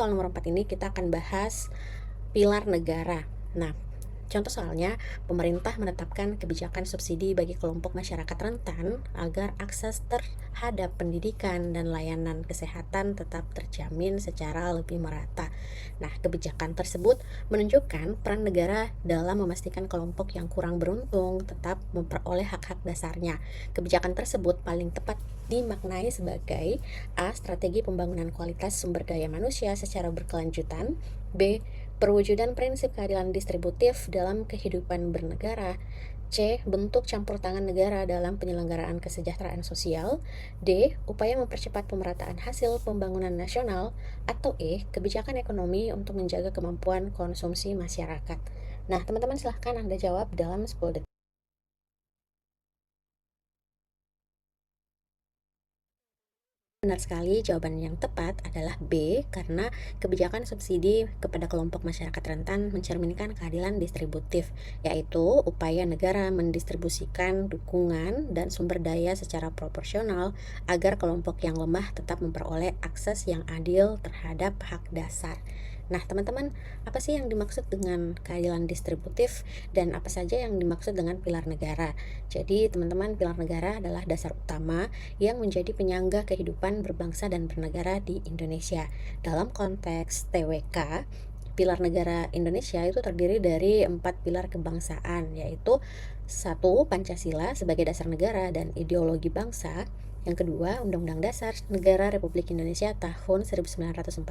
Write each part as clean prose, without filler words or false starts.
soal nomor 4 ini kita akan bahas pilar negara. Nah, contoh soalnya, pemerintah menetapkan kebijakan subsidi bagi kelompok masyarakat rentan agar akses terhadap pendidikan dan layanan kesehatan tetap terjamin secara lebih merata. Nah, kebijakan tersebut menunjukkan peran negara dalam memastikan kelompok yang kurang beruntung tetap memperoleh hak-hak dasarnya. Kebijakan tersebut paling tepat dimaknai sebagai A. Strategi pembangunan kualitas sumber daya manusia secara berkelanjutan, B. Perwujudan prinsip keadilan distributif dalam kehidupan bernegara. C. Bentuk campur tangan negara dalam penyelenggaraan kesejahteraan sosial. D. Upaya mempercepat pemerataan hasil pembangunan nasional. Atau E. Kebijakan ekonomi untuk menjaga kemampuan konsumsi masyarakat. Nah, teman-teman silahkan Anda jawab dalam 10 detik. Benar sekali, jawaban yang tepat adalah B, karena kebijakan subsidi kepada kelompok masyarakat rentan mencerminkan keadilan distributif, yaitu upaya negara mendistribusikan dukungan dan sumber daya secara proporsional agar kelompok yang lemah tetap memperoleh akses yang adil terhadap hak dasar. Nah, teman-teman, apa sih yang dimaksud dengan keadilan distributif dan apa saja yang dimaksud dengan pilar negara? Jadi, teman-teman, pilar negara adalah dasar utama yang menjadi penyangga kehidupan berbangsa dan bernegara di Indonesia. Dalam konteks TWK, pilar negara Indonesia itu terdiri dari 4 pilar kebangsaan, yaitu satu, Pancasila sebagai dasar negara dan ideologi bangsa. Yang kedua, Undang-Undang Dasar Negara Republik Indonesia tahun 1945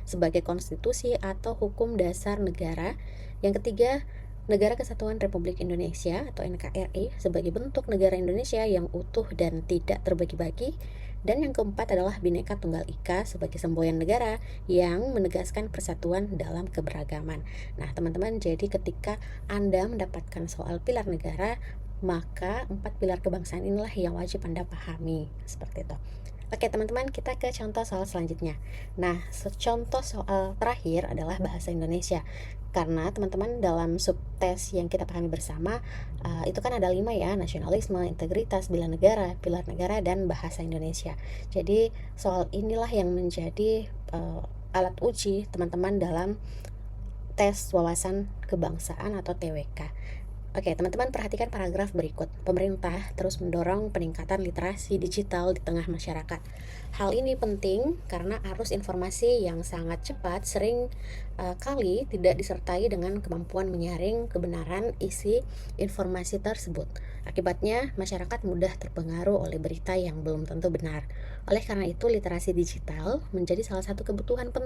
sebagai konstitusi atau hukum dasar negara. Yang ketiga, Negara Kesatuan Republik Indonesia atau NKRI sebagai bentuk negara Indonesia yang utuh dan tidak terbagi-bagi. Dan yang keempat adalah Bhinneka Tunggal Ika sebagai semboyan negara yang menegaskan persatuan dalam keberagaman. Nah, teman-teman, jadi ketika Anda mendapatkan soal pilar negara, maka 4 pilar kebangsaan inilah yang wajib Anda pahami, seperti itu. Oke, teman-teman, kita ke contoh soal selanjutnya. Nah, contoh soal terakhir adalah bahasa Indonesia. Karena teman-teman dalam subtes yang kita pahami bersama, itu kan ada 5 ya: nasionalisme, integritas, bela negara, pilar negara, dan bahasa Indonesia. Jadi soal inilah yang menjadi alat uji teman-teman dalam tes wawasan kebangsaan atau TWK. Oke, teman-teman, perhatikan paragraf berikut. Pemerintah terus mendorong peningkatan literasi digital di tengah masyarakat. Hal ini penting karena arus informasi yang sangat cepat sering kali tidak disertai dengan kemampuan menyaring kebenaran isi informasi tersebut. Akibatnya, masyarakat mudah terpengaruh oleh berita yang belum tentu benar. Oleh karena itu, literasi digital menjadi salah satu kebutuhan penting